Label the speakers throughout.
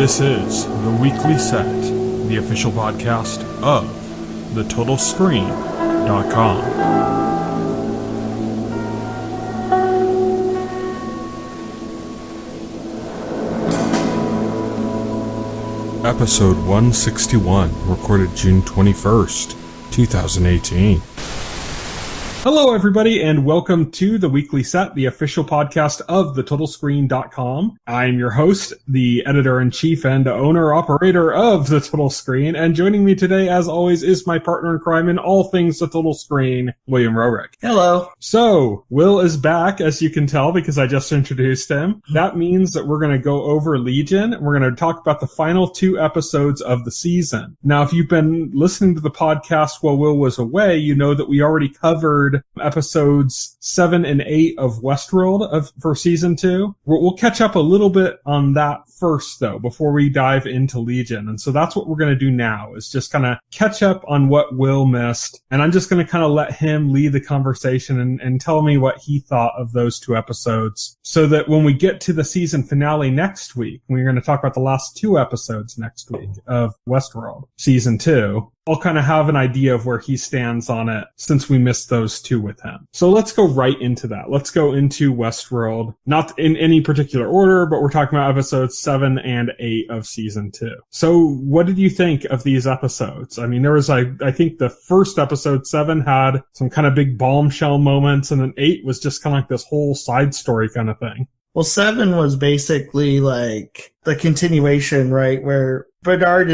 Speaker 1: This is the Weekly Set, the official podcast of TheTotalScreen.com. Episode 161, recorded June 21st, 2018. Hello, everybody, and welcome to the Weekly Set, the official podcast of TheTotalScreen.com. I'm your host, the editor-in-chief and owner-operator of The Total Screen, and joining me today, as always, is my partner in crime in all things The Total Screen, William Rohrig.
Speaker 2: Hello.
Speaker 1: So, Will is back, as you can tell, because I just introduced him. That means that we're going to go over Legion, and we're going to talk about the final 2 episodes of the season. Now, if you've been listening to the podcast while Will was away, you know that we already covered episodes 7 and 8 of Westworld for season 2. We'll catch up a little bit on that first, though, before we dive into Legion. And so that's what we're going to do now, is just kind of catch up on what Will missed. And I'm just going to kind of let him lead the conversation and tell me what he thought of those 2 episodes, so that when we get to the season finale next week, we're going to talk about the last 2 episodes next week of Westworld season 2. I'll kind of have an idea of where he stands on it since we missed those 2 with him. So let's go right into that. Let's go into Westworld, not in any particular order, but we're talking about episodes 7 and 8 of season 2. So what did you think of these episodes? I mean, there was, I think the first episode, 7, had some kind of big bombshell moments, and then 8 was just kind of like this whole side story kind of thing.
Speaker 2: Well, 7 was basically like the continuation, right? Where Bernard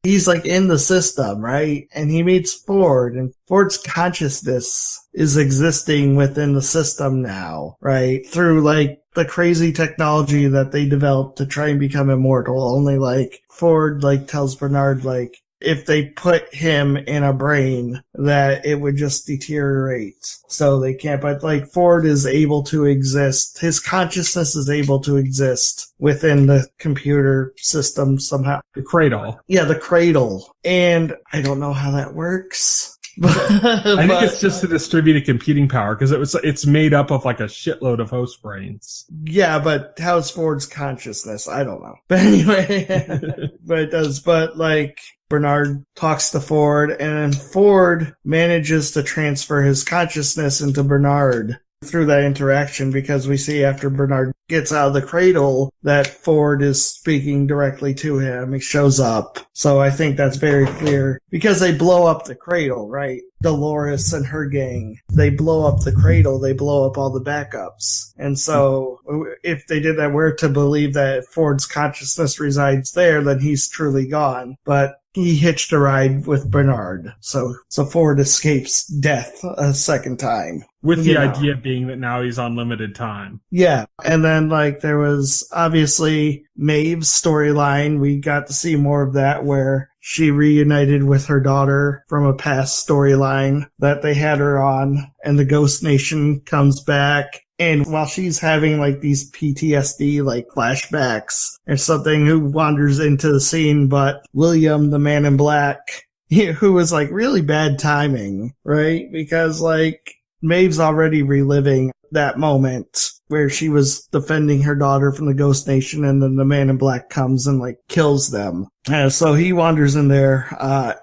Speaker 2: he's like in the system, right? And he meets Ford, and Ford's consciousness is existing within the system now, right? Through like the crazy technology that they developed to try and become immortal. Only like Ford like tells Bernard like if they put him in a brain that it would just deteriorate. So they can't, but like Ford is able to exist. His consciousness is able to exist within the computer system somehow.
Speaker 1: The cradle.
Speaker 2: Yeah, the cradle. And I don't know how that works.
Speaker 1: I think it's just a distributed computing power, because it's made up of like a shitload of host brains.
Speaker 2: Yeah, but how's Ford's consciousness? I don't know. But anyway, but it does. But like Bernard talks to Ford, and Ford manages to transfer his consciousness into Bernard through that interaction, because we see after Bernard gets out of the cradle that Ford is speaking directly to him. He shows up. So I think that's very clear, because they blow up the cradle, right? Dolores and her gang, they blow up the cradle, they blow up all the backups. And so if they did that, we're to believe that Ford's consciousness resides there, then he's truly gone. But he hitched a ride with Bernard. So Ford escapes death a second time.
Speaker 1: With the idea being that now he's on limited time.
Speaker 2: Yeah. And then like there was obviously Maeve's storyline. We got to see more of that, where she reunited with her daughter from a past storyline that they had her on, and the Ghost Nation comes back. And while she's having like these PTSD like flashbacks or something, who wanders into the scene but William, the Man in Black, who was like really bad timing, right? Because like Maeve's already reliving that moment where she was defending her daughter from the Ghost Nation, and then the Man in Black comes and like kills them. So he wanders in there,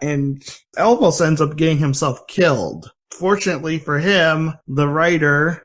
Speaker 2: and almost ends up getting himself killed. Fortunately for him, the writer,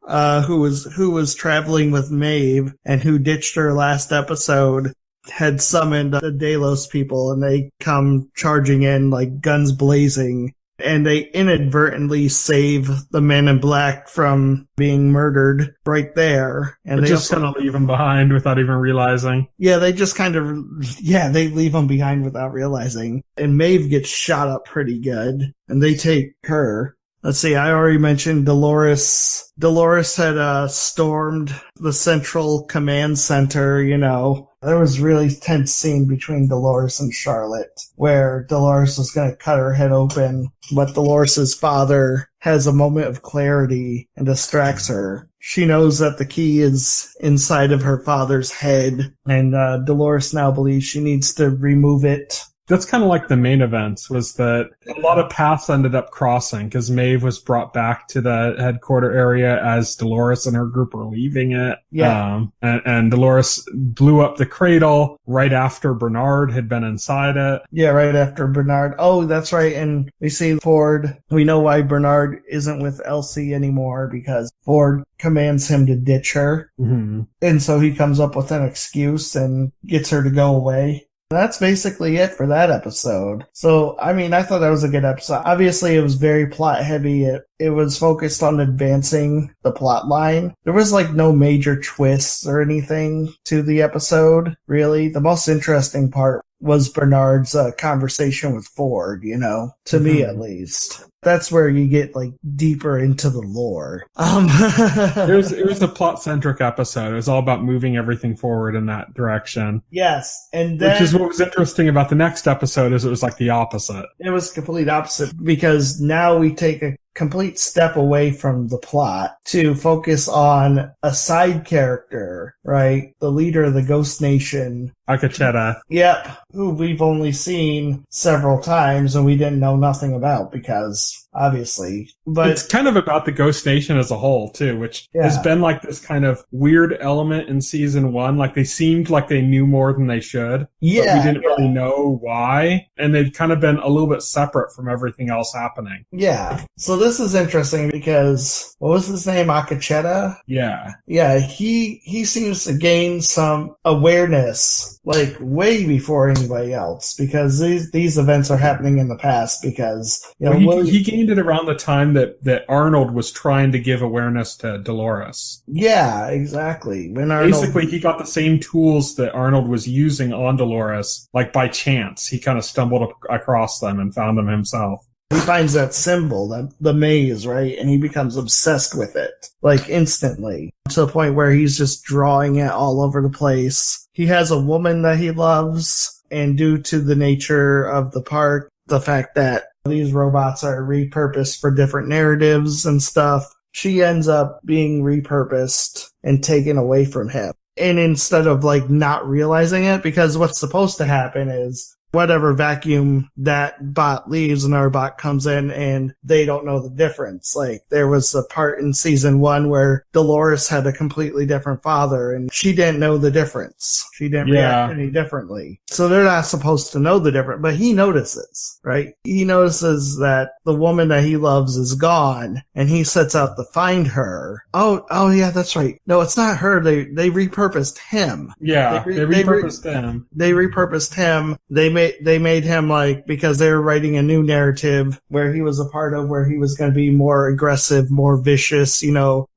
Speaker 2: who was traveling with Maeve and who ditched her last episode, had summoned the Delos people, and they come charging in like guns blazing. And they inadvertently save the Man in Black from being murdered right there. And
Speaker 1: they just kind of leave him behind without even realizing.
Speaker 2: Yeah, they just kind of, they leave him behind without realizing. And Maeve gets shot up pretty good, and they take her. Let's see, I already mentioned Dolores. Dolores had stormed the central command center, you know. There was a really tense scene between Dolores and Charlotte, where Dolores was going to cut her head open, but Dolores' father has a moment of clarity and distracts her. She knows that the key is inside of her father's head, and Dolores now believes she needs to remove it
Speaker 1: That's kind of like the main events, was that a lot of paths ended up crossing because Maeve was brought back to the headquarter area as Dolores and her group were leaving it.
Speaker 2: Yeah.
Speaker 1: And Dolores blew up the cradle right after Bernard had been inside it.
Speaker 2: Yeah, right after Bernard. Oh, that's right. And we see Ford. We know why Bernard isn't with Elsie anymore, because Ford commands him to ditch her.
Speaker 1: Mm-hmm.
Speaker 2: And so he comes up with an excuse and gets her to go away. That's basically it for that episode. So, I mean, I thought that was a good episode. Obviously, it was very plot heavy. It was focused on advancing the plot line. There was like no major twists or anything to the episode, really. The most interesting part was Bernard's conversation with Ford, to me at least. That's where you get like deeper into the lore.
Speaker 1: It was a plot-centric episode. It was all about moving everything forward in that direction.
Speaker 2: Yes, and then,
Speaker 1: which is what was interesting about the next episode, is it was like the opposite.
Speaker 2: It was complete opposite, because now we take a complete step away from the plot to focus on a side character, right? The leader of the Ghost Nation.
Speaker 1: Akacheta.
Speaker 2: Yep, who we've only seen several times and we didn't know nothing about, because obviously. But
Speaker 1: it's kind of about the Ghost Nation as a whole, too, which has been like this kind of weird element in season 1. Like, they seemed like they knew more than they should.
Speaker 2: Yeah.
Speaker 1: But we didn't really know why. And they've kind of been a little bit separate from everything else happening.
Speaker 2: Yeah. So this is interesting because, what was his name? Akacheta?
Speaker 1: Yeah.
Speaker 2: Yeah, he seems to gain some awareness, like, way before anybody else, because these events are happening in the past, because,
Speaker 1: he gained it around the time that Arnold was trying to give awareness to Dolores.
Speaker 2: Yeah, exactly.
Speaker 1: Basically, he got the same tools that Arnold was using on Dolores, like by chance. He kind of stumbled across them and found them himself.
Speaker 2: He finds that symbol, the maze, right? And he becomes obsessed with it, like instantly, to the point where he's just drawing it all over the place. He has a woman that he loves, and due to the nature of the park, the fact that these robots are repurposed for different narratives and stuff, she ends up being repurposed and taken away from him. And instead of like not realizing it, because what's supposed to happen is whatever vacuum that bot leaves, another bot comes in and they don't know the difference. Like, there was a part in season 1 where Dolores had a completely different father and she didn't know the difference. She didn't react any differently. So they're not supposed to know the difference, but he notices, right? He notices that the woman that he loves is gone and he sets out to find her. Oh yeah, that's right. No, it's not her. They repurposed him.
Speaker 1: Yeah, they repurposed him.
Speaker 2: They repurposed him. They made him, like, because they were writing a new narrative where he was a part of, where he was going to be more aggressive, more vicious,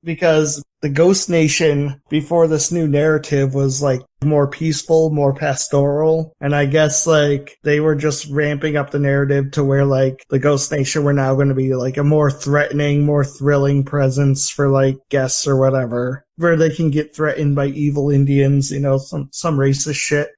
Speaker 2: because the Ghost Nation before this new narrative was like more peaceful, more pastoral. And I guess like they were just ramping up the narrative to where like the Ghost Nation were now going to be like a more threatening, more thrilling presence for like guests or whatever, where they can get threatened by evil Indians, some racist shit.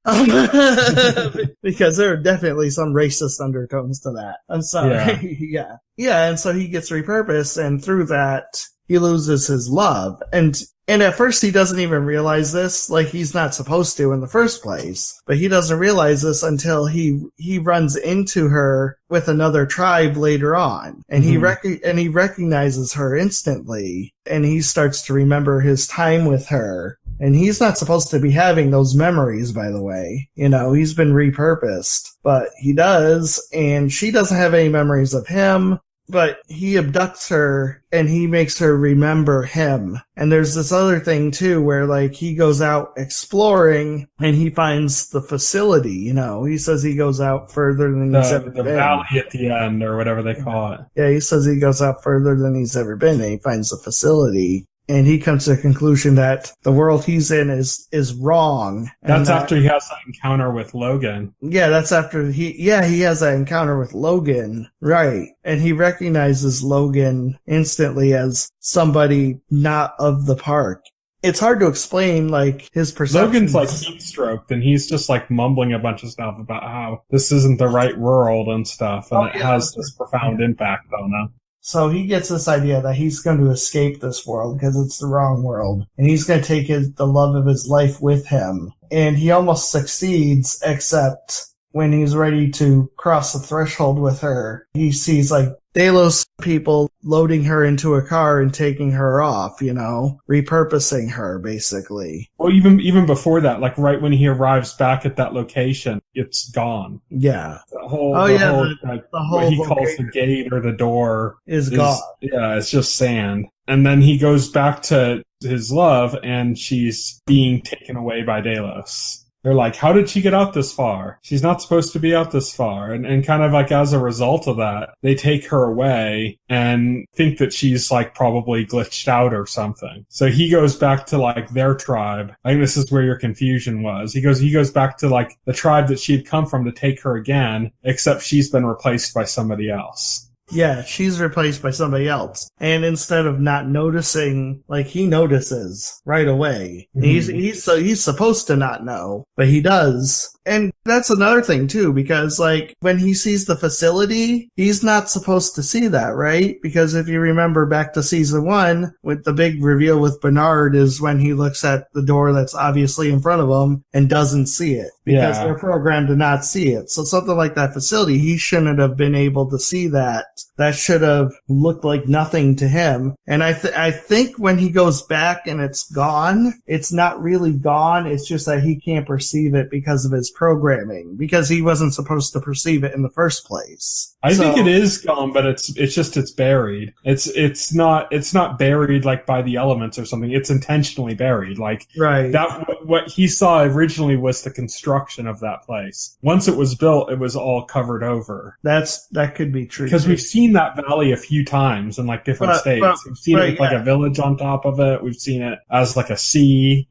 Speaker 2: Because there are definitely some racist undertones to that. I'm sorry. Yeah. Yeah. And so he gets repurposed, and through that, he loses his love. And at first he doesn't even realize this, like he's not supposed to in the first place. But he doesn't realize this until he runs into her with another tribe later on. And he recognizes her instantly, and he starts to remember his time with her. And he's not supposed to be having those memories, by the way. He's been repurposed. But he does, and she doesn't have any memories of him. But he abducts her and he makes her remember him. And there's this other thing too where like he goes out exploring and he finds the facility, He says he goes out further than he's ever been.
Speaker 1: The valley at the end, or whatever they call it.
Speaker 2: Yeah, he says he goes out further than he's ever been, and he finds the facility. And he comes to the conclusion that the world he's in is wrong.
Speaker 1: That's after he has that encounter with Logan.
Speaker 2: Yeah, that's after he has that encounter with Logan. Right. And he recognizes Logan instantly as somebody not of the park. It's hard to explain, like, his perception.
Speaker 1: Logan's, like, heat-stroked, and he's just, like, mumbling a bunch of stuff about how this isn't the right world and stuff, and it has this profound impact on him.
Speaker 2: So he gets this idea that he's going to escape this world because it's the wrong world. And he's going to take the love of his life with him. And he almost succeeds, except when he's ready to cross the threshold with her, he sees like Delos people loading her into a car and taking her off, repurposing her basically.
Speaker 1: Well, even before that, like right when he arrives back at that location, it's gone.
Speaker 2: Yeah.
Speaker 1: The whole
Speaker 2: what he
Speaker 1: calls the gate or the door
Speaker 2: is gone.
Speaker 1: Yeah, it's just sand. And then he goes back to his love, and she's being taken away by Delos. They're like, how did she get out this far? She's not supposed to be out this far. And kind of like as a result of that, they take her away and think that she's like probably glitched out or something. So he goes back to like their tribe. I think this is where your confusion was. He goes back to like the tribe that she had come from to take her again, except she's been replaced by somebody else.
Speaker 2: Yeah, she's replaced by somebody else. And instead of not noticing, like he notices right away. Mm-hmm. He's supposed to not know, but he does. And that's another thing too, because like when he sees the facility, he's not supposed to see that, right? Because if you remember back to season 1, with the big reveal with Bernard is when he looks at the door that's obviously in front of him and doesn't see it because they're programmed to not see it. So something like that facility, he shouldn't have been able to see that. That should have looked like nothing to him. And I think when he goes back and it's gone, it's not really gone. It's just that he can't perceive it because of his programming, because he wasn't supposed to perceive it in the first place.
Speaker 1: I think it is gone, but it's buried. It's not buried like by the elements or something. It's intentionally buried. Like
Speaker 2: right.
Speaker 1: That what he saw originally was the construction of that place. Once it was built, it was all covered over.
Speaker 2: That could be true.
Speaker 1: Because we've seen that valley a few times in like different states. We've seen it with like a village on top of it. We've seen it as like a sea,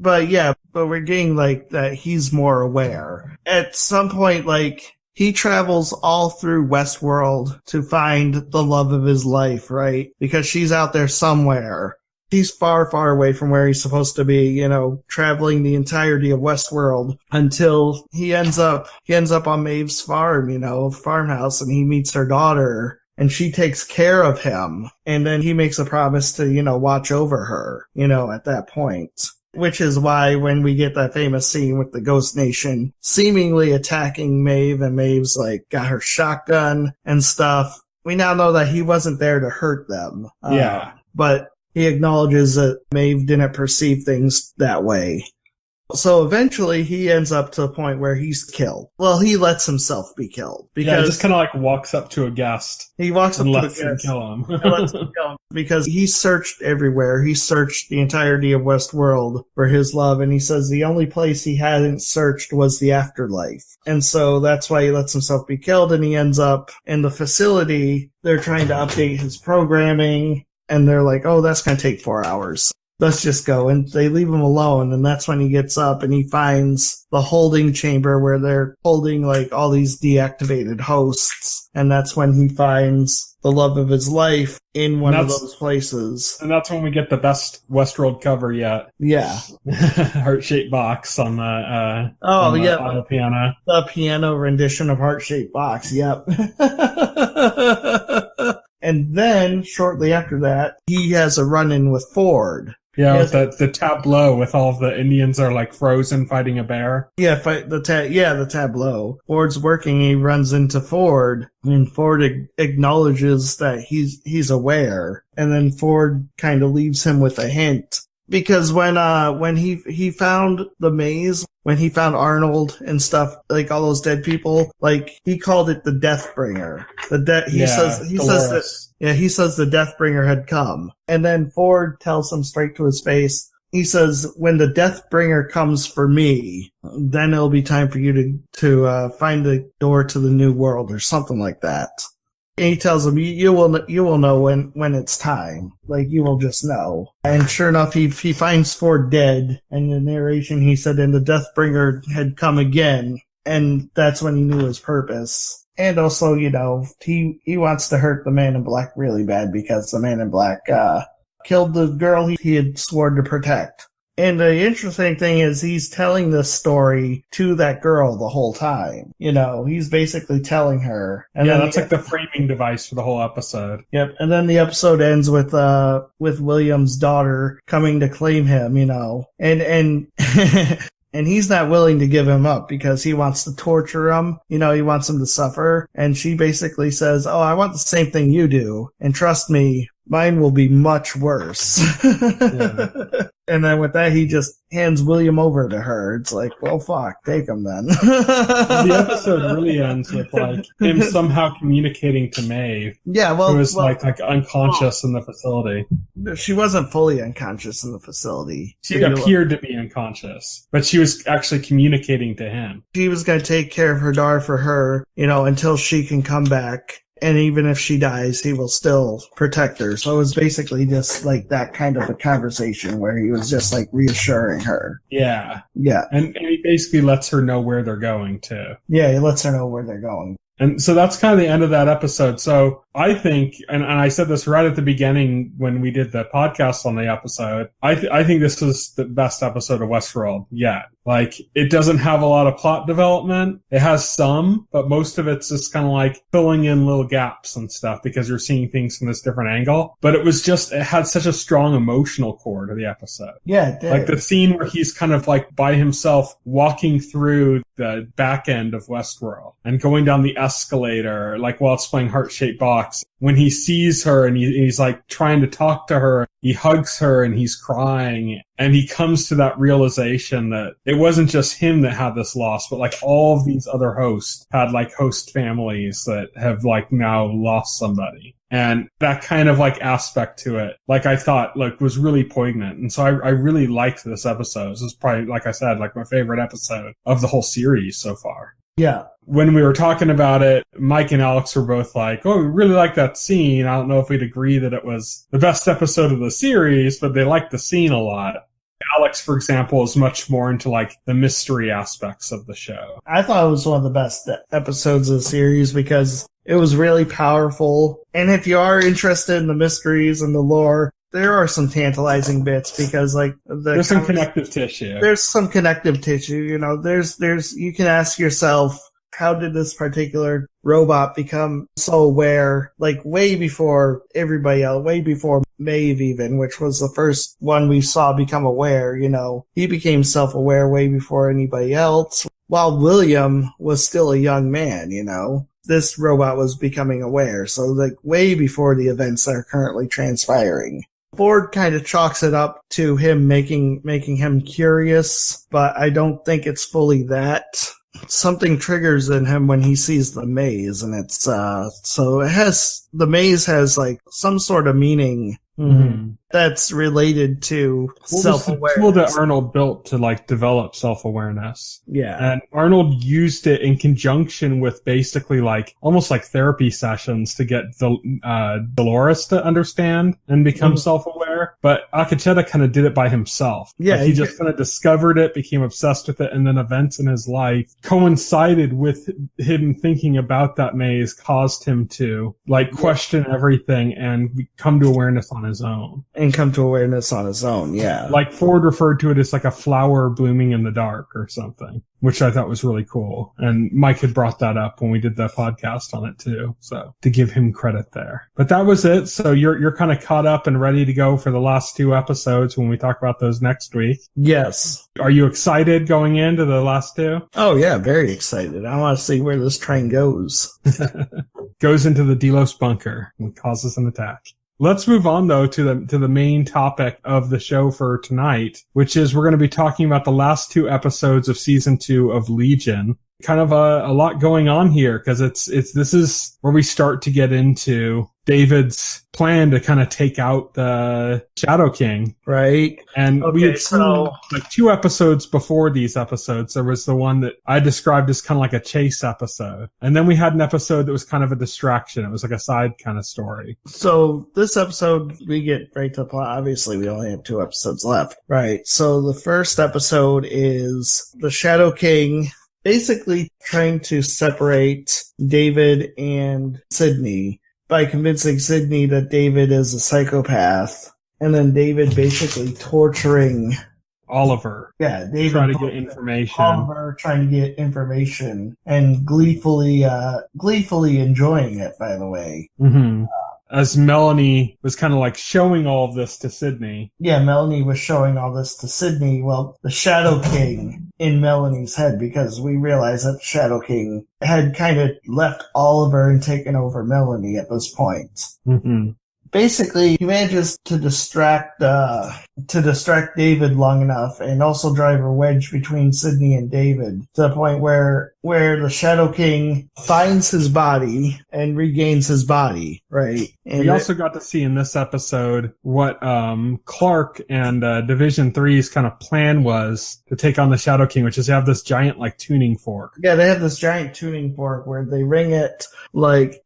Speaker 2: But we're getting like that he's more aware. At some point, like, he travels all through Westworld to find the love of his life, right? Because she's out there somewhere. He's far, far away from where he's supposed to be, traveling the entirety of Westworld until he ends up on Maeve's farm, farmhouse, and he meets her daughter. And she takes care of him. And then he makes a promise to, watch over her, at that point. Which is why when we get that famous scene with the Ghost Nation seemingly attacking Maeve, and Maeve's like got her shotgun and stuff, we now know that he wasn't there to hurt them. But he acknowledges that Maeve didn't perceive things that way. So eventually he ends up to a point where he's killed. Well, he lets himself be killed. Because
Speaker 1: he just kind of like walks up to a guest.
Speaker 2: He walks up to a guest.
Speaker 1: Him kill him.
Speaker 2: He lets him kill him. Because he searched everywhere. He searched the entirety of Westworld for his love. And he says the only place he hadn't searched was the afterlife. And so that's why he lets himself be killed. And he ends up in the facility. They're trying to update his programming. And they're like, oh, that's going to take 4 hours. Let's just go. And they leave him alone. And that's when he gets up and he finds the holding chamber where they're holding like all these deactivated hosts. And that's when he finds the love of his life in one of those places.
Speaker 1: And that's when we get the best Westworld cover yet.
Speaker 2: Yeah.
Speaker 1: Heart-shaped box on the auto piano.
Speaker 2: The piano rendition of Heart-shaped box. Yep. And then, shortly after that, he has a run-in with Ford.
Speaker 1: Yeah, with the tableau with all of the Indians are like frozen fighting a bear.
Speaker 2: Yeah, the tableau. Ford's working, he runs into Ford, and Ford acknowledges that he's aware. And then Ford kind of leaves him with a hint. Because when he found the maze, when he found Arnold and stuff, like all those dead people, like he called it the Deathbringer. He says the Deathbringer had come. And then Ford tells him straight to his face, he says, when the Deathbringer comes for me, then it'll be time for you to find the door to the new world or something like that. And he tells him, you will know when it's time. Like, you will just know. And sure enough, he finds Ford dead. And in the narration, he said, and the Deathbringer had come again. And that's when he knew his purpose. And also, he wants to hurt the Man in Black really bad because the Man in Black killed the girl he had sworn to protect. And the interesting thing is he's telling this story to that girl the whole time. He's basically telling her. And
Speaker 1: that's like the framing device for the whole episode.
Speaker 2: Yep. And then the episode ends with William's daughter coming to claim him, and And he's not willing to give him up because he wants to torture him. You know, he wants him to suffer. And she basically says, oh, I want the same thing you do. And trust me, mine will be much worse. Yeah. And then with that, he just hands William over to her. It's like, well, fuck, take him then.
Speaker 1: The episode really ends with like him somehow communicating to Maeve.
Speaker 2: Yeah, well,
Speaker 1: who was like unconscious in the facility.
Speaker 2: She wasn't fully unconscious in the facility.
Speaker 1: She appeared to be unconscious, but she was actually communicating to him.
Speaker 2: She was going to take care of her daughter for her, you know, until she can come back. And even if she dies, he will still protect her. So it was basically just like that kind of a conversation where he was just like reassuring her.
Speaker 1: Yeah.
Speaker 2: Yeah.
Speaker 1: And he basically lets her know where they're going to.
Speaker 2: Yeah, he lets her know where they're going.
Speaker 1: And so that's kind of the end of that episode. So I think, and I said this right at the beginning when we did the podcast on the episode, I think this was the best episode of Westworld yet. Like, it doesn't have a lot of plot development. It has some, but most of it's just kind of like filling in little gaps and stuff because you're seeing things from this different angle. But it had such a strong emotional core to the episode.
Speaker 2: Yeah, it did.
Speaker 1: Like the scene where he's kind of like by himself walking through the back end of Westworld and going down the escalator, like while it's playing Heart-Shaped Box. When he sees her and he's like trying to talk to her, he hugs her and he's crying. And he comes to that realization that it wasn't just him that had this loss, but like all of these other hosts had like host families that have like now lost somebody. And that kind of like aspect to it, like I thought, like was really poignant. And so I really liked this episode. This is probably, like I said, like my favorite episode of the whole series so far.
Speaker 2: Yeah.
Speaker 1: When we were talking about it, Mike and Alex were both like, oh, we really like that scene. I don't know if we'd agree that it was the best episode of the series, but they liked the scene a lot. Alex, for example, is much more into like the mystery aspects of the show.
Speaker 2: I thought it was one of the best episodes of the series because it was really powerful. And if you are interested in the mysteries and the lore, there are some tantalizing bits because like
Speaker 1: there's some connective tissue.
Speaker 2: There's some connective tissue, you know, there's you can ask yourself, how did this particular robot become so aware, like way before everybody else, way before Maeve even, which was the first one we saw become aware, you know. He became self-aware way before anybody else, while William was still a young man, you know. This robot was becoming aware, so like way before the events that are currently transpiring. Ford kind of chalks it up to him making him curious, but I don't think it's fully that. Something triggers in him when he sees the maze, and it's so the maze has like some sort of meaning that's related to self-awareness.
Speaker 1: Tool that Arnold built to like develop self-awareness.
Speaker 2: Yeah.
Speaker 1: And Arnold used it in conjunction with basically like almost like therapy sessions to get Dolores to understand and become self-aware. But Akecheta kind of did it by himself.
Speaker 2: Yeah.
Speaker 1: Like he just kind of discovered it, became obsessed with it, and then events in his life coincided with him thinking about that maze, caused him to like question everything and come to awareness on his own.
Speaker 2: And come to awareness on his own, yeah.
Speaker 1: Like Ford referred to it as like a flower blooming in the dark or something, which I thought was really cool. And Mike had brought that up when we did that podcast on it too. So to give him credit there. But that was it. So you're kind of caught up and ready to go for the last two episodes when we talk about those next week.
Speaker 2: Yes.
Speaker 1: Are you excited going into the last two?
Speaker 2: Oh yeah, very excited. I want to see where this train goes.
Speaker 1: Goes into the Delos bunker and causes an attack. Let's move on, though, to the main topic of the show for tonight, which is we're going to be talking about the last two episodes of season 2 of Legion. Kind of a lot going on here because this is where we start to get into David's plan to kind of take out the Shadow King.
Speaker 2: Right.
Speaker 1: And we had seen like 2 episodes before these episodes. There was the one that I described as kind of like a chase episode. And then we had an episode that was kind of a distraction. It was like a side kind of story.
Speaker 2: So this episode, we get right to the plot. Obviously, we only have 2 episodes left. Right. So the first episode is the Shadow King basically trying to separate David and Sydney by convincing Sydney that David is a psychopath, and then David basically torturing
Speaker 1: Oliver.
Speaker 2: Yeah, David
Speaker 1: trying to get information.
Speaker 2: Oliver trying to get information and gleefully enjoying it, by the way.
Speaker 1: Mm-hmm. as Melanie was kind of like showing all of this to Sydney.
Speaker 2: Yeah, Melanie was showing all this to Sydney. Well, the Shadow King in Melanie's head, because we realized that the Shadow King had kind of left Oliver and taken over Melanie at this point.
Speaker 1: Mm-hmm.
Speaker 2: Basically, he manages to distract David long enough and also drive a wedge between Sydney and David to the point where the Shadow King finds his body and regains his body, right? And
Speaker 1: we also got to see in this episode what Clark and Division 3's kind of plan was to take on the Shadow King, which is to have this giant like tuning fork.
Speaker 2: Yeah, they have this giant tuning fork where they ring it like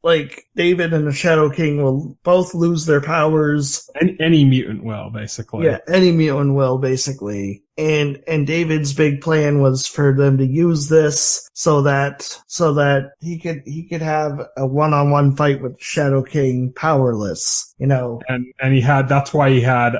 Speaker 2: David and the Shadow King will both lose their powers.
Speaker 1: Any mutant will, basically.
Speaker 2: Yeah, any mutant will, basically. And David's big plan was for them to use this so that he could have a one-on-one fight with Shadow King powerless, you know.
Speaker 1: And that's why he had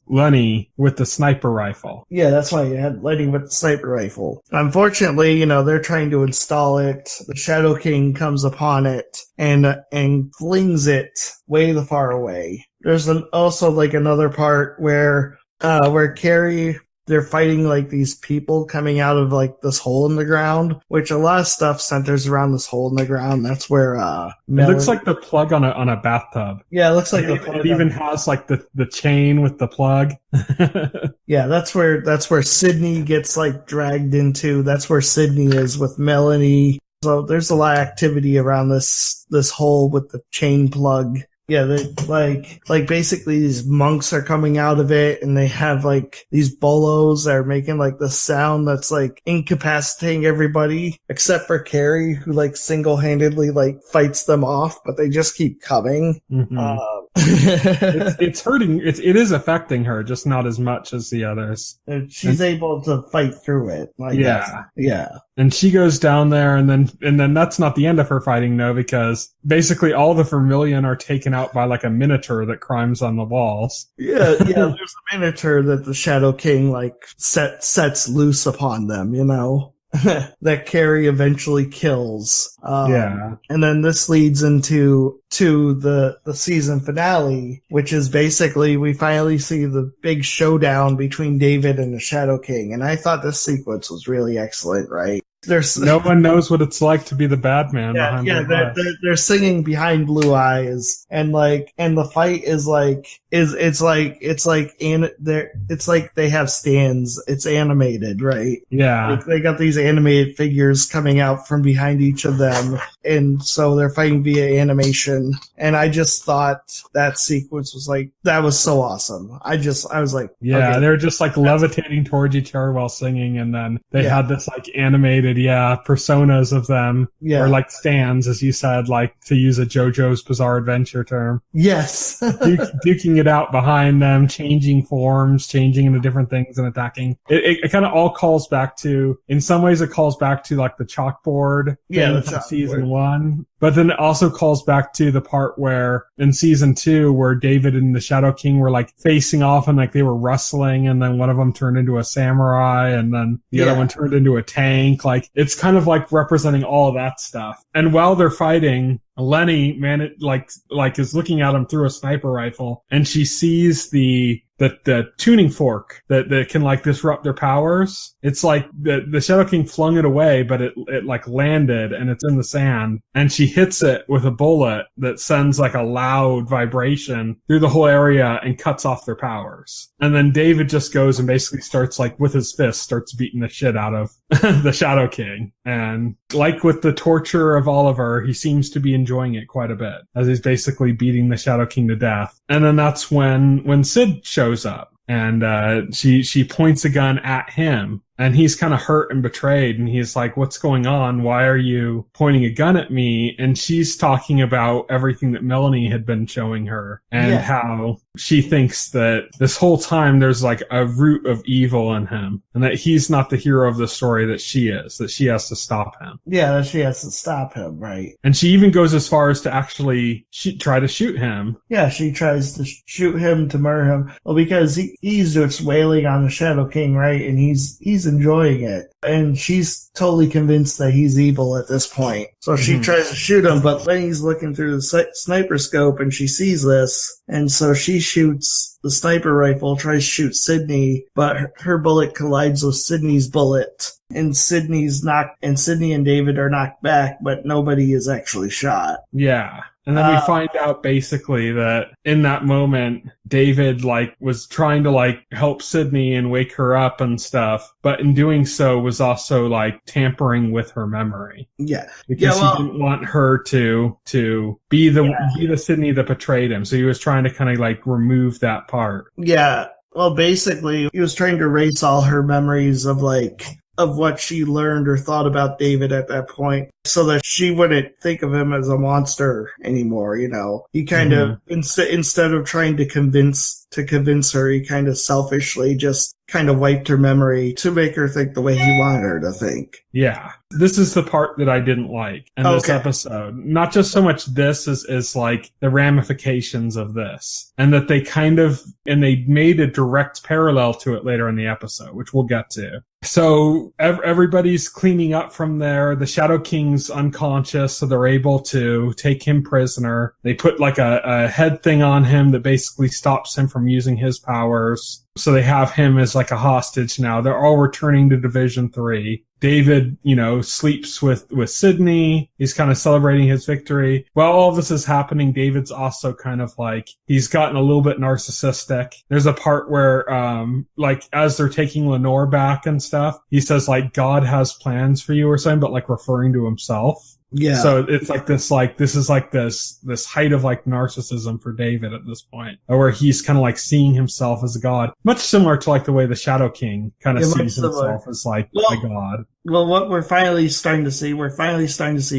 Speaker 1: Lenny with the sniper rifle.
Speaker 2: Yeah, that's why he had Lenny with the sniper rifle. Unfortunately, you know, they're trying to install it. The Shadow King comes upon it and flings it way the far away. There's also like another part where Carrie, they're fighting like these people coming out of like this hole in the ground, which a lot of stuff centers around this hole in the ground. That's where
Speaker 1: it looks like the plug on a bathtub.
Speaker 2: Yeah, it looks like
Speaker 1: it even has like the chain with the plug.
Speaker 2: Yeah, that's where Sydney gets like dragged into. That's where Sydney is with Melanie. So there's a lot of activity around this hole with the chain plug. Yeah, like basically these monks are coming out of it, and they have like these bolos that are making like the sound that's like incapacitating everybody except for Carrie, who like single-handedly like fights them off, but they just keep coming.
Speaker 1: Mm-hmm. It's hurting. It is affecting her, just not as much as the others.
Speaker 2: She's able to fight through it. Yeah.
Speaker 1: And she goes down there, and then that's not the end of her fighting, though, because basically all the Vermilion are taken out by like a minotaur that climbs on the walls.
Speaker 2: Yeah. There's a minotaur that the Shadow King like sets loose upon them, you know. That Carrie eventually kills. And then this leads into the season finale, which is basically we finally see the big showdown between David and the Shadow King. And I thought this sequence was really excellent, right?
Speaker 1: No one knows what it's like to be the bad man.
Speaker 2: They're singing Behind Blue Eyes, and the fight is like they have stands. It's animated, right?
Speaker 1: Yeah,
Speaker 2: they got these animated figures coming out from behind each of them, and so they're fighting via animation. And I just thought that sequence was like, that was so awesome. I was like,
Speaker 1: yeah, okay, they're just like levitating towards each other while singing, and then they had this like animated personas of them, or like stands, as you said, like to use a JoJo's Bizarre Adventure term.
Speaker 2: Yes.
Speaker 1: Duking it out behind them, changing forms, changing into different things and attacking. It kind of all calls back to, in some ways it calls back to like the chalkboard thing from season 1. But then it also calls back to the part where in season 2, where David and the Shadow King were like facing off and like they were wrestling, and then one of them turned into a samurai, and then the other one turned into a tank. Like it's kind of like representing all of that stuff. And while they're fighting, Lenny, is looking at him through a sniper rifle, and she sees the tuning fork that can like disrupt their powers. It's like the Shadow King flung it away, but it like landed and it's in the sand, and she hits it with a bullet that sends like a loud vibration through the whole area and cuts off their powers. And then David just goes and basically starts like with his fist starts beating the shit out of the Shadow King. And like with the torture of Oliver, he seems to be enjoying it quite a bit as he's basically beating the Shadow King to death. And then that's when Sid shows up, and she points a gun at him, and he's kind of hurt and betrayed, and he's like, what's going on? Why are you pointing a gun at me? And she's talking about everything that Melanie had been showing her, and how she thinks that this whole time there's like a root of evil in him, and that he's not the hero of the story, that she is, that she has to stop him.
Speaker 2: Yeah, that she has to stop him, right?
Speaker 1: And she even goes as far as to actually try to shoot him.
Speaker 2: Yeah, she tries to shoot him, to murder him. Well, because he's just wailing on the Shadow King, right? And he's enjoying it. And she's totally convinced that he's evil at this point. So she tries to shoot him, but Lenny's looking through the sniper scope and she sees this. And so she shoots the sniper rifle, tries to shoot Sydney, but her bullet collides with Sydney's bullet. And Sydney and David are knocked back, but nobody is actually shot.
Speaker 1: Yeah. And then we find out basically that in that moment, David was trying to help Sydney and wake her up and stuff, but in doing so was also tampering with her memory.
Speaker 2: Yeah.
Speaker 1: Because he didn't want her to be the Sydney that betrayed him. So he was trying to kind of remove that part.
Speaker 2: Yeah. Well, basically, he was trying to erase all her memories of what she learned or thought about David at that point so that she wouldn't think of him as a monster anymore, He kind of, instead of trying to convince her, he kind of selfishly just kind of wiped her memory to make her think the way he wanted her to think.
Speaker 1: Yeah. This is the part that I didn't like in this episode. Not just so much this as the ramifications of this. And that they made a direct parallel to it later in the episode, which we'll get to. So everybody's cleaning up from there. The Shadow King's unconscious, so they're able to take him prisoner. They put a head thing on him that basically stops him from using his powers. So they have him as a hostage now. They're all returning to Division 3. David, sleeps with Sydney. He's kind of celebrating his victory. While all this is happening, David's also kind of he's gotten a little bit narcissistic. There's a part where, as they're taking Lenore back and stuff, he says God has plans for you or something, but referring to himself. Yeah. So it's this is this height of narcissism for David at this point, where he's kind of seeing himself as a god, much similar to the way the Shadow King kind of sees himself as a god.
Speaker 2: Well, what we're finally starting to see,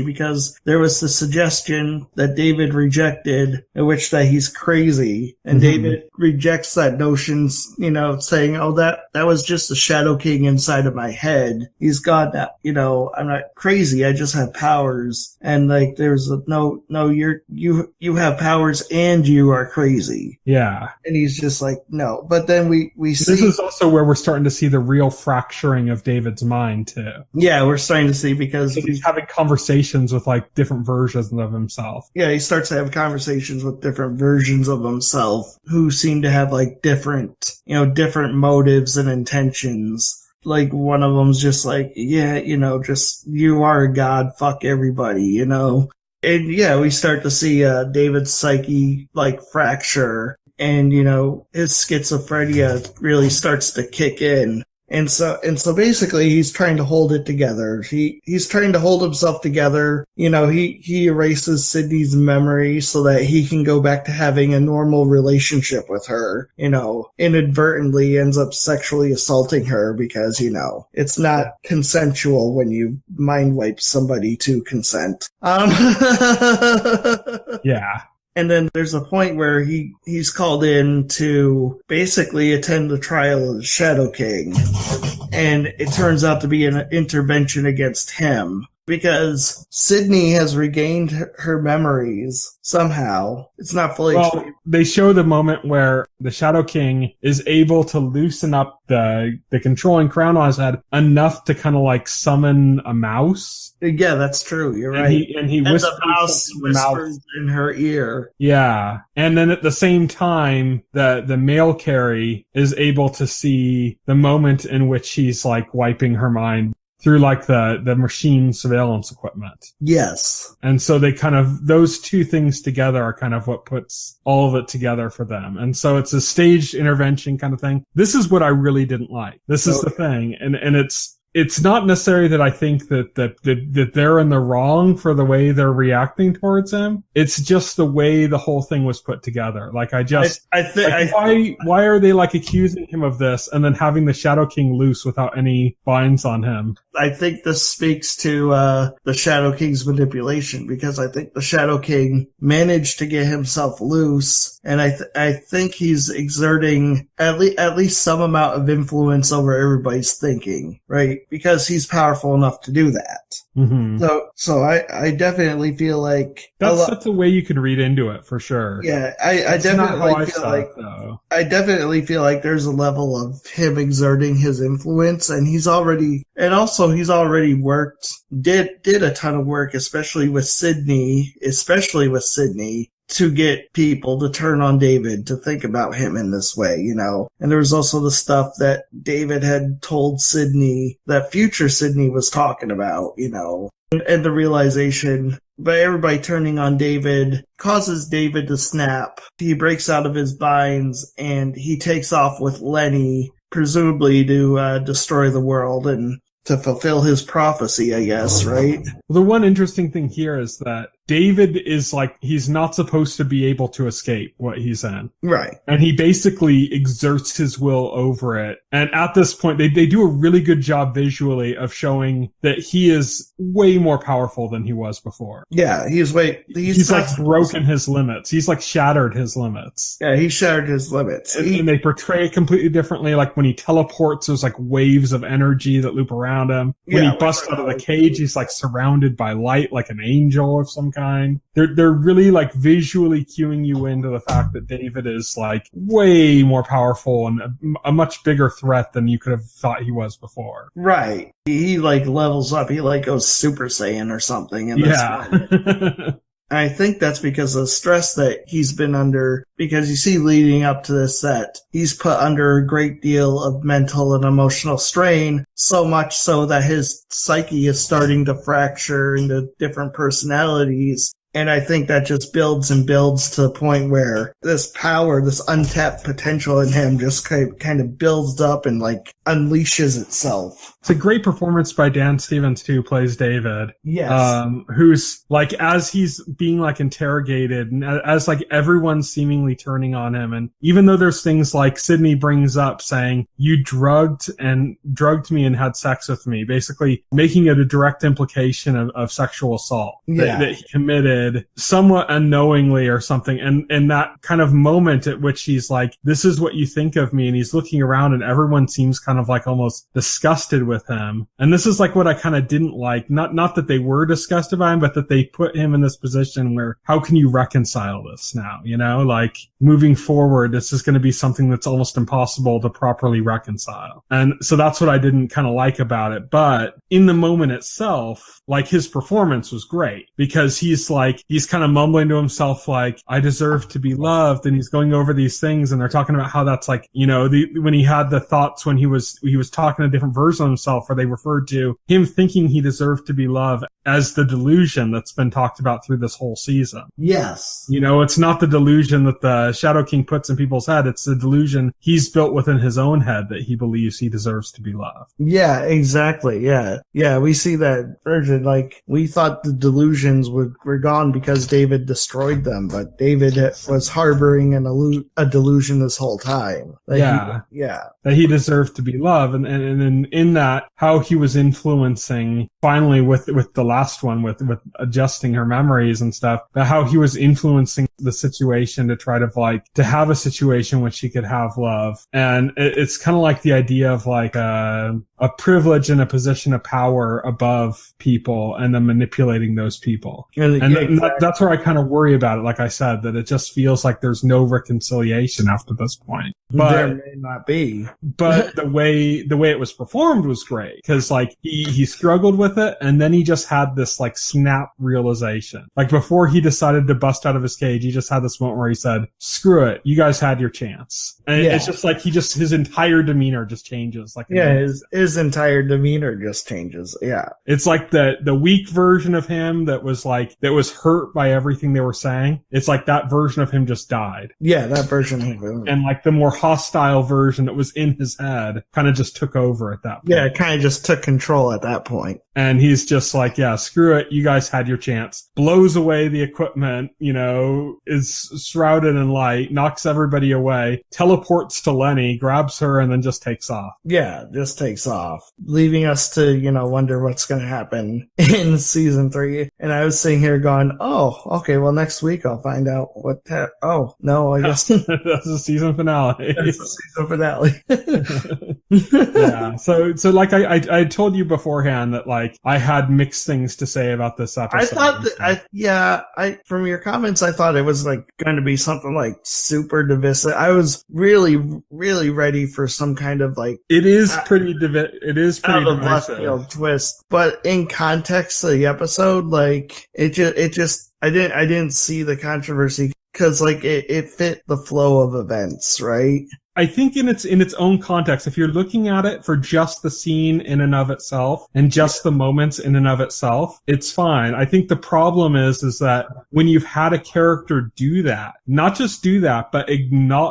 Speaker 2: because there was the suggestion that David rejected, in which that he's crazy, and David rejects that notion, saying, "Oh, that was just the Shadow King inside of my head. He's God now. I'm not crazy. I just have powers." And there's no, you have powers and you are crazy.
Speaker 1: Yeah.
Speaker 2: And he's just no. But then we see.
Speaker 1: This is also where we're starting to see the real fracturing of David's mind too.
Speaker 2: Yeah, we're starting to see because
Speaker 1: he's having conversations with different versions of himself.
Speaker 2: Yeah, he starts to have conversations with different versions of himself who seem to have different motives and intentions. One of them's just just you are a god, fuck everybody, And yeah, we start to see David's psyche fracture, and his schizophrenia really starts to kick in. And so basically he's trying to hold it together. He's trying to hold himself together. He erases Sydney's memory so that he can go back to having a normal relationship with her, inadvertently ends up sexually assaulting her because, it's not consensual when you mind wipe somebody to consent.
Speaker 1: Yeah.
Speaker 2: And then there's a point where he's called in to basically attend the trial of the Shadow King. And it turns out to be an intervention against him. Because Sydney has regained her memories somehow. It's not fully explained.
Speaker 1: They show the moment where the Shadow King is able to loosen up the controlling crown on his head enough to kind of summon a mouse.
Speaker 2: Yeah, that's true. You're right.
Speaker 1: And he whispers,
Speaker 2: the mouse whispers in her ear.
Speaker 1: Yeah. And then at the same time, the mail carry is able to see the moment in which he's wiping her mind through the machine surveillance equipment.
Speaker 2: Yes.
Speaker 1: And so they those two things together are kind of what puts all of it together for them. And so it's a staged intervention kind of thing. This is what I really didn't like. This is the thing. And it's not necessarily that I think that they're in the wrong for the way they're reacting towards him. It's just the way the whole thing was put together. Why are they accusing him of this and then having the Shadow King loose without any binds on him?
Speaker 2: I think this speaks to the Shadow King's manipulation, because I think the Shadow King managed to get himself loose, and I think he's exerting at least some amount of influence over everybody's thinking, right? because he's powerful enough to do that.
Speaker 1: Mm-hmm.
Speaker 2: So I definitely feel like
Speaker 1: that's a way you can read into it for sure.
Speaker 2: Yeah, I definitely feel like there's a level of him exerting his influence, and he's already did a ton of work, especially with Sydney, to get people to turn on David, to think about him in this way, you know. And there was also the stuff that David had told Sydney, that future Sydney was talking about, you know. And the realization by everybody turning on David causes David to snap. He breaks out of his binds and he takes off with Lenny, presumably to destroy the world and to fulfill his prophecy, I guess, right?
Speaker 1: Well, the one interesting thing here is that David is like, he's not supposed to be able to escape what he's in.
Speaker 2: Right.
Speaker 1: And he basically exerts his will over it. And at this point, they do a really good job visually of showing that he is way more powerful than he was before.
Speaker 2: Yeah, he's like
Speaker 1: broken his limits. He's like shattered his limits.
Speaker 2: Yeah, he shattered his limits.
Speaker 1: And they portray it completely differently. Like when he teleports, there's like waves of energy that loop around him. When he busts out of the cage, he's like surrounded by light, like an angel of some kind. They're really like visually cueing you into the fact that David is like way more powerful and a much bigger threat than you could have thought he was before.
Speaker 2: Right. He like levels up. He like goes Super Saiyan or something. And
Speaker 1: yeah.
Speaker 2: I think that's because of the stress that he's been under, because you see leading up to this that he's put under a great deal of mental and emotional strain, so much so that his psyche is starting to fracture into different personalities. And I think that just builds and builds to the point where this power, this untapped potential in him just kind of builds up and like unleashes itself.
Speaker 1: It's a great performance by Dan Stevens, who plays David.
Speaker 2: Yes.
Speaker 1: Who's like, as he's being like interrogated and as like everyone's seemingly turning on him. And even though there's things like Sydney brings up saying, you drugged me and had sex with me, basically making it a direct implication of sexual assault that he committed somewhat unknowingly or something. And that kind of moment at which he's like, this is what you think of me. And he's looking around and everyone seems kind of like almost disgusted with him. And this is like what I kind of didn't like. Not that they were disgusted by him, but that they put him in this position where how can you reconcile this now? You know, like moving forward, this is going to be something that's almost impossible to properly reconcile. And so that's what I didn't kind of like about it. But in the moment itself, like his performance was great because he's kind of mumbling to himself like, I deserve to be loved. And he's going over these things and they're talking about how that's like, you know, when he had the thoughts when he was talking a different version of himself where they referred to him thinking he deserved to be loved as the delusion that's been talked about through this whole season.
Speaker 2: Yes.
Speaker 1: You know, it's not the delusion that the Shadow King puts in people's head. It's the delusion he's built within his own head that he believes he deserves to be loved.
Speaker 2: Yeah, exactly. Yeah. Yeah, we see that version. Like, we thought the delusions were gone because David destroyed them, but David was harboring a delusion this whole time.
Speaker 1: That he deserved to be loved. And in that, how he was influencing, finally with the last one, with adjusting her memories and stuff, but how he was influencing the situation to try to have a situation which she could have love. And it's kind of like the idea of like a privilege and a position of power above people and then manipulating those people. That's where I kind of worry about it. Like I said, that it just feels like there's no reconciliation after this point. But
Speaker 2: there may not be.
Speaker 1: But the way it was performed was great because like he struggled with it and then he just had this like snap realization. Like before he decided to bust out of his cage, he just had this moment where he said, screw it, you guys had your chance. And it's just like his entire demeanor just changes. Like
Speaker 2: his entire demeanor just changes. Yeah.
Speaker 1: It's like the weak version of him that was hurt by everything they were saying. It's like that version of him just died.
Speaker 2: Yeah, that version of him.
Speaker 1: And like the more hostile version that was in his head kind of just took over at that point.
Speaker 2: Yeah, it kind of just took control at that point.
Speaker 1: And he's just like, yeah, screw it. You guys had your chance. Blows away the equipment, is shrouded in light, knocks everybody away, teleports to Lenny, grabs her, and then just takes off.
Speaker 2: Yeah, just takes off, leaving us to, wonder what's going to happen in season 3. And I was sitting here going, oh, okay, well, next week I'll find out oh, no, I guess.
Speaker 1: That's the season finale.
Speaker 2: That's the season finale.
Speaker 1: Yeah. So like I told you beforehand that like I had mixed things to say about this episode.
Speaker 2: I thought that from your comments, I thought it was like going to be something like super divisive. I was really, really ready for some kind of like
Speaker 1: it is pretty divisive
Speaker 2: left field twist, but in context of the episode, like I didn't see the controversy because like it fit the flow of events, right?
Speaker 1: I think in its own context, if you're looking at it for just the scene in and of itself and just the moments in and of itself, it's fine. I think the problem is that when you've had a character do that, not just do that, but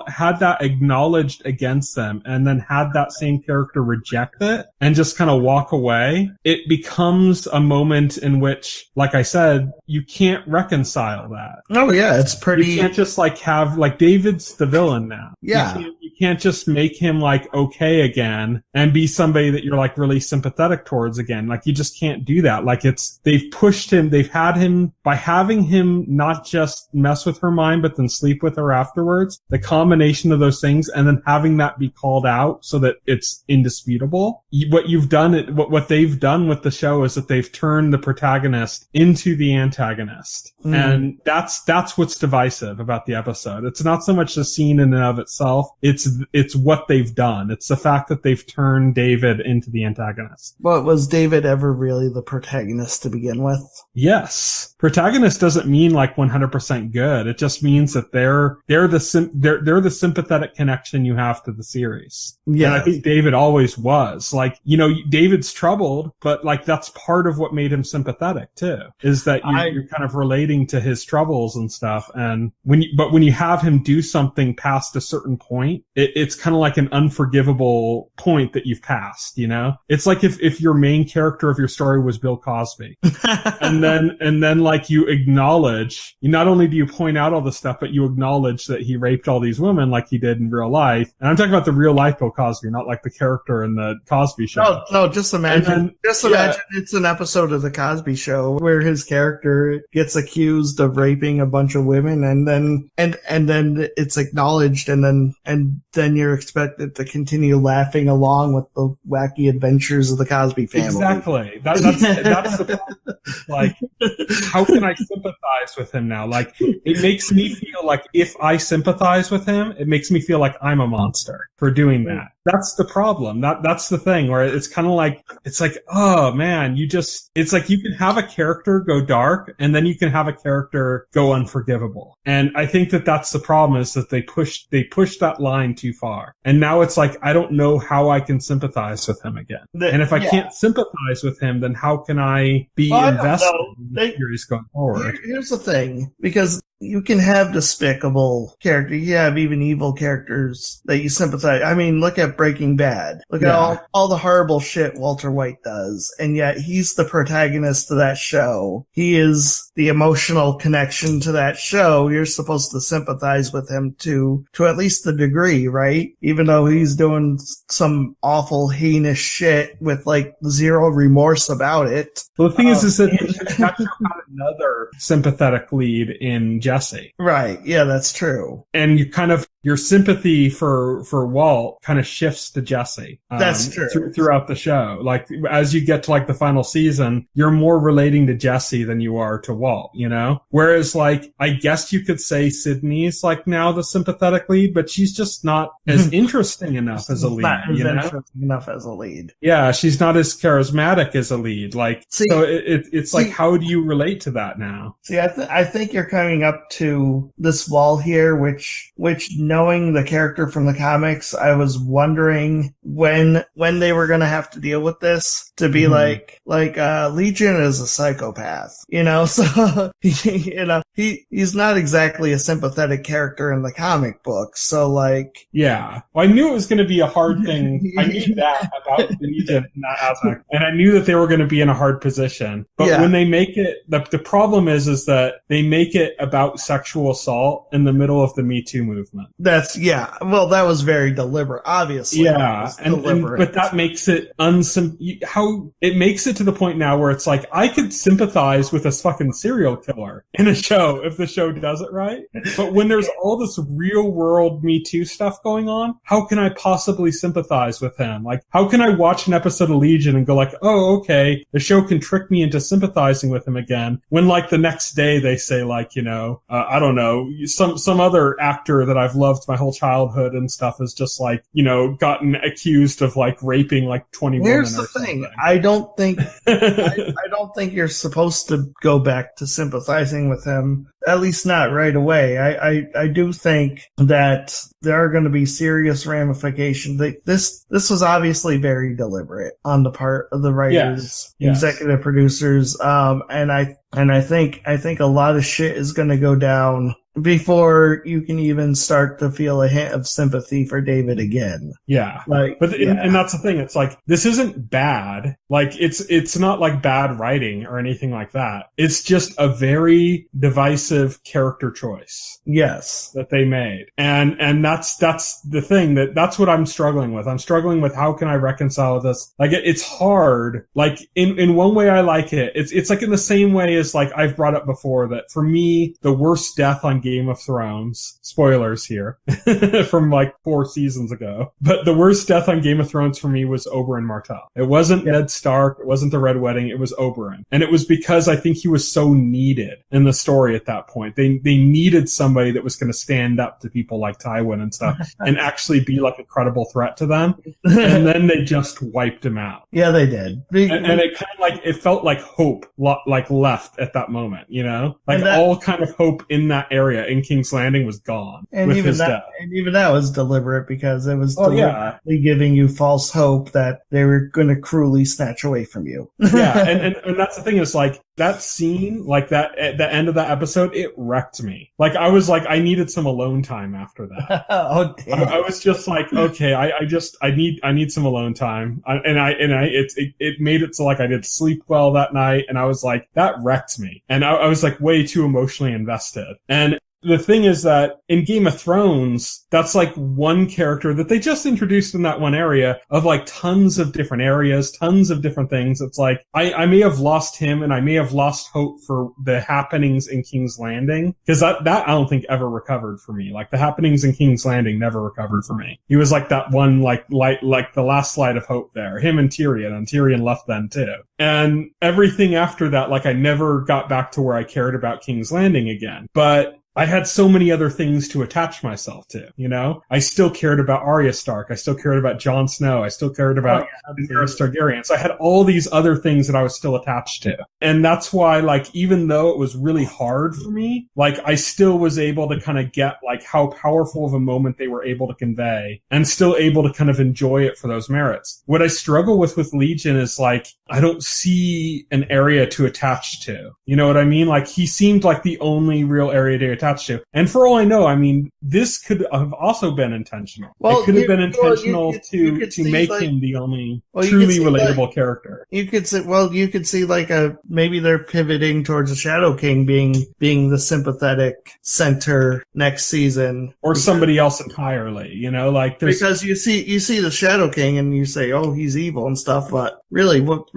Speaker 1: had that acknowledged against them and then had that same character reject it and just kind of walk away, it becomes a moment in which, like I said, you can't reconcile that.
Speaker 2: Oh yeah, it's pretty.
Speaker 1: You can't just like have, like David's the villain now.
Speaker 2: Yeah.
Speaker 1: You can't just make him like okay again and be somebody that you're like really sympathetic towards again. Like you just can't do that. Like they've pushed him, they've had him by having him not just mess with her mind, but then sleep with her afterwards. The combination of those things and then having that be called out so that it's indisputable. What they've done with the show is that they've turned the protagonist into the antagonist. Mm. And that's what's divisive about the episode. It's not so much the scene in and of itself. It's what they've done. It's the fact that they've turned David into the antagonist.
Speaker 2: But was David ever really the protagonist to begin with?
Speaker 1: Yes. Protagonist doesn't mean like 100% good. It just means that they're the sympathetic connection you have to the series. Yeah. And I think David always was. Like, David's troubled, but like that's part of what made him sympathetic too, is that you're kind of relating to his troubles and stuff. And when you have him do something past a certain point, it's kind of like an unforgivable point that you've passed, It's like if your main character of your story was Bill Cosby. and then like you acknowledge, not only do you point out all this stuff, but you acknowledge that he raped all these women like he did in real life. And I'm talking about the real life Bill Cosby, not like the character in the Cosby Show.
Speaker 2: No, just imagine it's an episode of the Cosby Show where his character gets accused of raping a bunch of women and then it's acknowledged and then you're expected to continue laughing along with the wacky adventures of the Cosby family.
Speaker 1: Exactly. That's the problem. Like, how can I sympathize with him now? Like, it makes me feel like if I sympathize with him, it makes me feel like I'm a monster for doing that. That's the problem. That's the thing where it's kind of like, it's like, oh man, it's like you can have a character go dark and then you can have a character go unforgivable. And I think that's the problem is that they push that line too far. And now it's like, I don't know how I can sympathize with him again. And if I can't sympathize with him, then how can I be invested in the series going forward?
Speaker 2: Here's the thing, because you can have despicable characters. You have even evil characters that you sympathize. I mean, look at Breaking Bad. Look at all the horrible shit Walter White does. And yet he's the protagonist of that show. He is the emotional connection to that show. You're supposed to sympathize with him to at least the degree, right? Even though he's doing some awful, heinous shit with like zero remorse about it.
Speaker 1: Well, the thing is that you have another sympathetic lead in Jesse.
Speaker 2: Right. Yeah, that's true.
Speaker 1: And your sympathy for Walt kind of shifts to Jesse.
Speaker 2: That's true.
Speaker 1: Throughout the show. Like, as you get to like the final season, you're more relating to Jesse than you are to Walt, Whereas like, I guess you could say Sydney's like now the sympathetic lead, but she's just not as interesting enough as a lead,
Speaker 2: interesting enough as a lead.
Speaker 1: Yeah, she's not as charismatic as a lead. Like, so it's like, how do you relate to that now?
Speaker 2: See, I think you're coming up to this wall here, which knowing the character from the comics, I was wondering when they were going to have to deal with this to be Legion is a psychopath, so he's not exactly a sympathetic character in the comic book. So
Speaker 1: yeah, well, I knew it was going to be a hard thing. I knew that about the Legion in that aspect, and I knew that they were going to be in a hard position. But when they make it, the problem is that they make it about sexual assault in the middle of the Me Too movement.
Speaker 2: Well, that was very deliberate, obviously.
Speaker 1: Yeah, but that makes it how it makes it to the point now where it's like I could sympathize with a fucking serial killer in a show if the show does it right. But when there's all this real world Me Too stuff going on, how can I possibly sympathize with him? How can I watch an episode of Legion and go oh, okay, the show can trick me into sympathizing with him again when the next day they say I don't know, some other actor that I've loved my whole childhood and stuff is just gotten accused of raping 20 women.
Speaker 2: Here's the thing. I don't think I don't think you're supposed to go back to sympathizing with him, at least not right away. I do think that there are going to be serious ramifications. This was obviously very deliberate on the part of the writers, executive producers, and I think a lot of shit is going to go down before you can even start to feel a hint of sympathy for David again.
Speaker 1: Yeah. And that's the thing. It's this isn't bad. It's not bad writing or anything like that. It's just a very divisive character choice.
Speaker 2: Yes.
Speaker 1: That they made. And that's the thing that's what I'm struggling with. I'm struggling with how can I reconcile this? It's hard. In one way I like it. It's in the same way as I've brought up before that for me, the worst death on Game of Thrones, spoilers here, from 4 seasons ago, but the worst death on Game of Thrones for me was Oberyn Martell. It wasn't Ned Stark, it wasn't the Red Wedding, it was Oberyn. And it was because I think he was so needed in the story at that point. They needed somebody that was going to stand up to people like Tywin and stuff and actually be a credible threat to them. And then they just wiped him out.
Speaker 2: Yeah, they did.
Speaker 1: And it kind of it felt like hope left at that moment, all kind of hope in that area in King's Landing was gone.
Speaker 2: And even that was deliberate because it was deliberately giving you false hope that they were going to cruelly snatch away from you.
Speaker 1: Yeah, and that's the thing is that scene, that at the end of that episode, it wrecked me. I was I needed some alone time after that.
Speaker 2: Oh damn!
Speaker 1: I was just okay, I need some alone time, it made it so I didn't sleep well that night, and I was that wrecked me, and I was way too emotionally invested. And the thing is that in Game of Thrones, that's one character that they just introduced in that one area of tons of different areas, tons of different things. It's I may have lost him and I may have lost hope for the happenings in King's Landing because that I don't think ever recovered for me. The happenings in King's Landing never recovered for me. He was that one light, the last light of hope there. Him and Tyrion left then too. And everything after that, I never got back to where I cared about King's Landing again. But I had so many other things to attach myself to, I still cared about Arya Stark. I still cared about Jon Snow. I still cared about Daenerys Targaryen. So I had all these other things that I was still attached to. And that's why, even though it was really hard for me, I still was able to kind of get, how powerful of a moment they were able to convey and still able to kind of enjoy it for those merits. What I struggle with Legion is, I don't see an area to attach to. You know what I mean? He seemed like the only real area to attached to. And for all I know, this could have also been intentional. It could have been intentional to make him the only truly relatable character.
Speaker 2: You could see maybe they're pivoting towards the Shadow King being the sympathetic center next season.
Speaker 1: Or somebody else entirely,
Speaker 2: because you see the Shadow King and you say, oh, he's evil and stuff, but really, what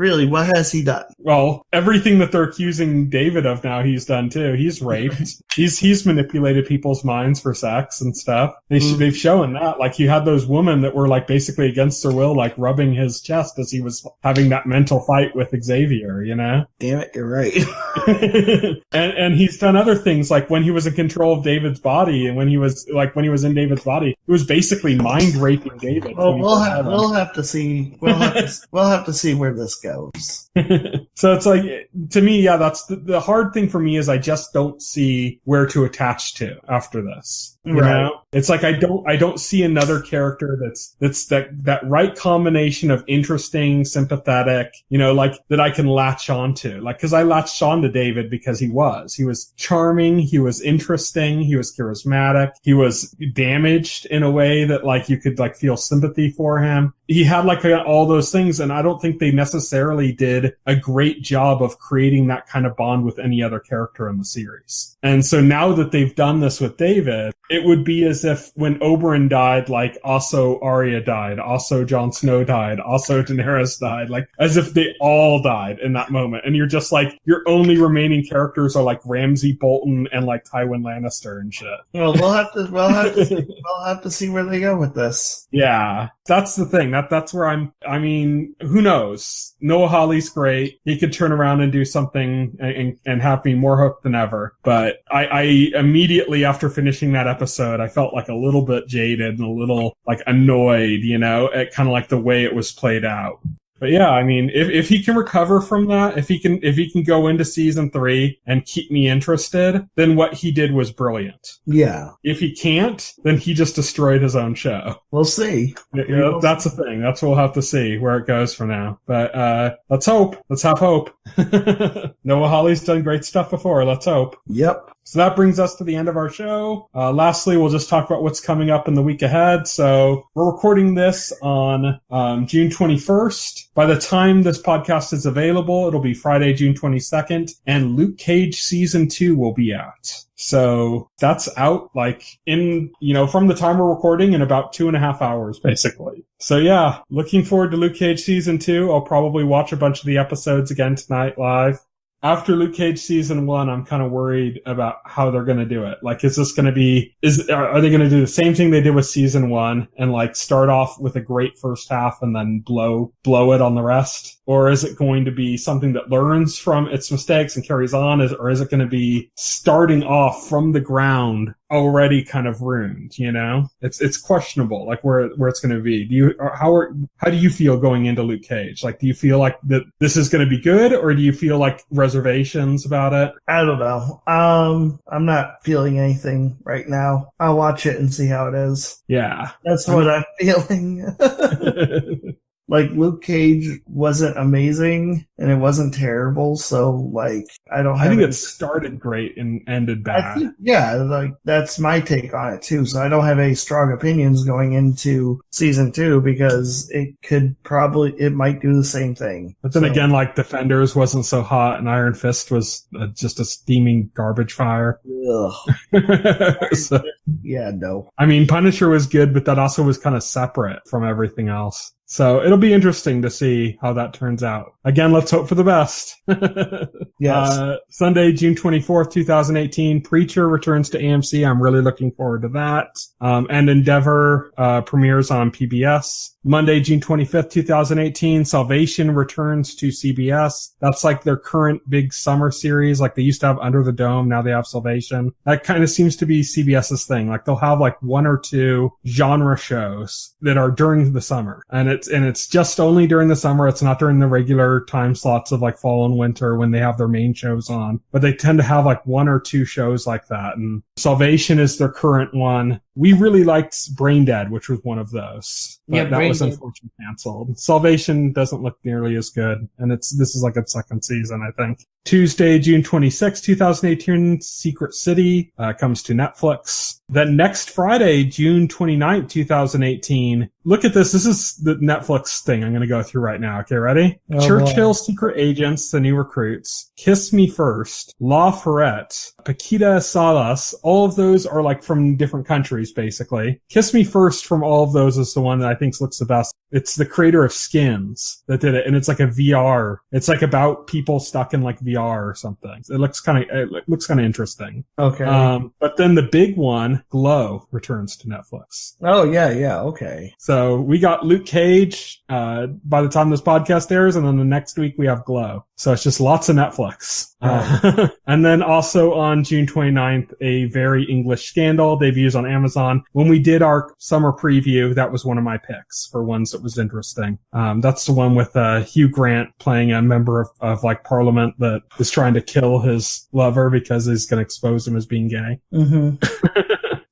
Speaker 2: has he done?
Speaker 1: Well, everything that they're accusing David of now, he's done too. He's raped. He's manipulated people's minds for sex and stuff. They've shown that. You had those women that were basically against their will, rubbing his chest as he was having that mental fight with Xavier,
Speaker 2: Damn it, you're right.
Speaker 1: and he's done other things, when he was in control of David's body and when he was in David's body, he was basically mind raping David.
Speaker 2: Well, we'll have to see. We'll have to see where this goes.
Speaker 1: So it's to me, that's the hard thing for me is I just don't see where to attach to after this. You know? It's like I don't see another character that's that right combination of interesting, sympathetic, like that I can latch onto. Like, cause I latched on to David because he was charming, he was interesting, he was charismatic, he was damaged in a way that like you could like feel sympathy for him. He had like all those things, and I don't think they necessarily did a great job of creating that kind of bond with any other character in the series. And so now that they've done this with David, it would be as if when Oberyn died, like also Arya died, also Jon Snow died, also Daenerys died, like as if they all died in that moment. And you're just like, your only remaining characters are like Ramsay Bolton and like Tywin Lannister and shit.
Speaker 2: Well, we'll have to see where they go with this.
Speaker 1: Yeah, that's the thing. That's where I mean, who knows? Noah Hawley's great. He could turn around and do something and have me more hooked than ever. But I immediately after finishing that episode, I felt like a little bit jaded and a little like annoyed, at kind of like the way it was played out. But yeah, I mean, if he can recover from that, if he can go into season 3 and keep me interested, then what he did was brilliant.
Speaker 2: Yeah.
Speaker 1: If he can't, then he just destroyed his own show.
Speaker 2: We'll see.
Speaker 1: That's the thing. That's what we'll have to see where it goes from now. But let's hope. Let's have hope. Noah Hawley's done great stuff before. Let's hope.
Speaker 2: Yep.
Speaker 1: So that brings us to the end of our show. Lastly, we'll just talk about what's coming up in the week ahead. So we're recording this on June 21st. By the time this podcast is available, it'll be Friday, June 22nd, and Luke Cage Season 2 will be out. So that's out like from the time we're recording in about 2.5 hours, basically. So yeah, looking forward to Luke Cage Season 2. I'll probably watch a bunch of the episodes again tonight live. After Luke Cage Season 1, I'm kind of worried about how they're going to do it. Like, is this going to be, are they going to do the same thing they did with Season 1 and like start off with a great first half and then blow it on the rest? Or is it going to be something that learns from its mistakes and carries on? Or is it going to be starting off from the ground already kind of ruined, It's questionable, like where it's going to be. How do you feel going into Luke Cage? Like, do you feel like that this is going to be good, or do you feel like reservations about it?
Speaker 2: I don't know. I'm not feeling anything right now. I'll watch it and see how it is.
Speaker 1: Yeah.
Speaker 2: That's what I'm feeling. Like, Luke Cage wasn't amazing, and it wasn't terrible, so, like, I think
Speaker 1: it started great and ended bad.
Speaker 2: That's my take on it, too, so I don't have any strong opinions going into Season 2, because it might do the same thing.
Speaker 1: But then again, like, Defenders wasn't so hot, and Iron Fist was just a steaming garbage fire.
Speaker 2: Ugh.
Speaker 1: So,
Speaker 2: yeah, no.
Speaker 1: I mean, Punisher was good, but that also was kind of separate from everything else. So it'll be interesting to see how that turns out. Again, let's hope for the best.
Speaker 2: Yes.
Speaker 1: Sunday, June 24th, 2018, Preacher returns to AMC. I'm really looking forward to that. And Endeavor premieres on PBS. Monday, June 25th, 2018, Salvation returns to CBS. That's like their current big summer series. Like, they used to have Under the Dome, now they have Salvation. That kind of seems to be CBS's thing. Like, they'll have like 1 or 2 genre shows that are during the summer. And it's just only during the summer. It's not during the regular time slots of like fall and winter when they have their main shows on. But they tend to have like 1 or 2 shows like that. And Salvation is their current one. We really liked Brain Dead, which was one of those. But that was unfortunately canceled. Salvation doesn't look nearly as good. And this is like its second season, I think. Tuesday, June 26, 2018, Secret City comes to Netflix. Then next Friday, June 29th, 2018. Look at this. This is the Netflix thing I'm going to go through right now. Okay, ready?
Speaker 2: Oh,
Speaker 1: Churchill Secret Agents, The New Recruits, Kiss Me First, La Ferrette, Paquita Salas. All of those are like from different countries, basically. Kiss Me First from all of those is the one that I think looks the best. It's the creator of Skins that did it, and it's like a VR. It's like about people stuck in like VR or something. It looks kind of interesting.
Speaker 2: Okay.
Speaker 1: But then the big one, Glow, returns to Netflix.
Speaker 2: Oh yeah, okay.
Speaker 1: So we got Luke Cage by the time this podcast airs, and then the next week we have Glow. So it's just lots of Netflix. And then also on June 29th, A Very English Scandal debuts on Amazon. When we did our summer preview, that was one of my picks for ones that was interesting. That's the one with Hugh Grant playing a member of like Parliament that is trying to kill his lover because he's going to expose him as being gay.
Speaker 2: Mm-hmm.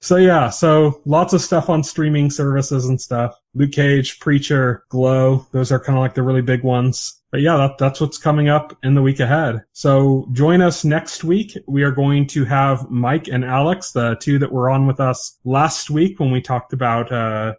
Speaker 1: So yeah, so lots of stuff on streaming services and stuff. Luke Cage, Preacher, Glow, those are kind of like the really big ones. But yeah, that's what's coming up in the week ahead. So join us next week. We are going to have Mike and Alex, the two that were on with us last week when we talked about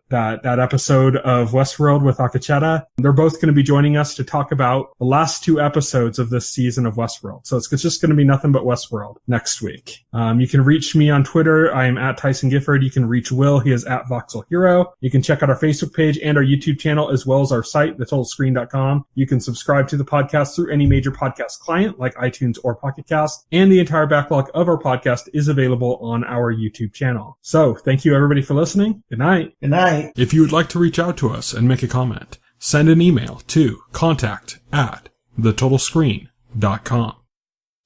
Speaker 1: that episode of Westworld with Akacheta. They're both going to be joining us to talk about the last 2 episodes of this season of Westworld. So it's just going to be nothing but Westworld next week. You can reach me on Twitter. I am at Tyson Gifford. You can reach Will. He is at Voxel Hero. You can check out our Facebook page and our YouTube channel, as well as our site, thetotalscreen.com. You can subscribe to the podcast through any major podcast client like iTunes or Pocket Cast, and the entire backlog of our podcast is available on our YouTube channel. So thank you everybody for listening. Good night.
Speaker 2: Good night.
Speaker 1: If you would like to reach out to us and make a comment, send an email to contact@thetotalscreen.com.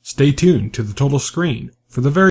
Speaker 1: Stay tuned to The Total Screen for the very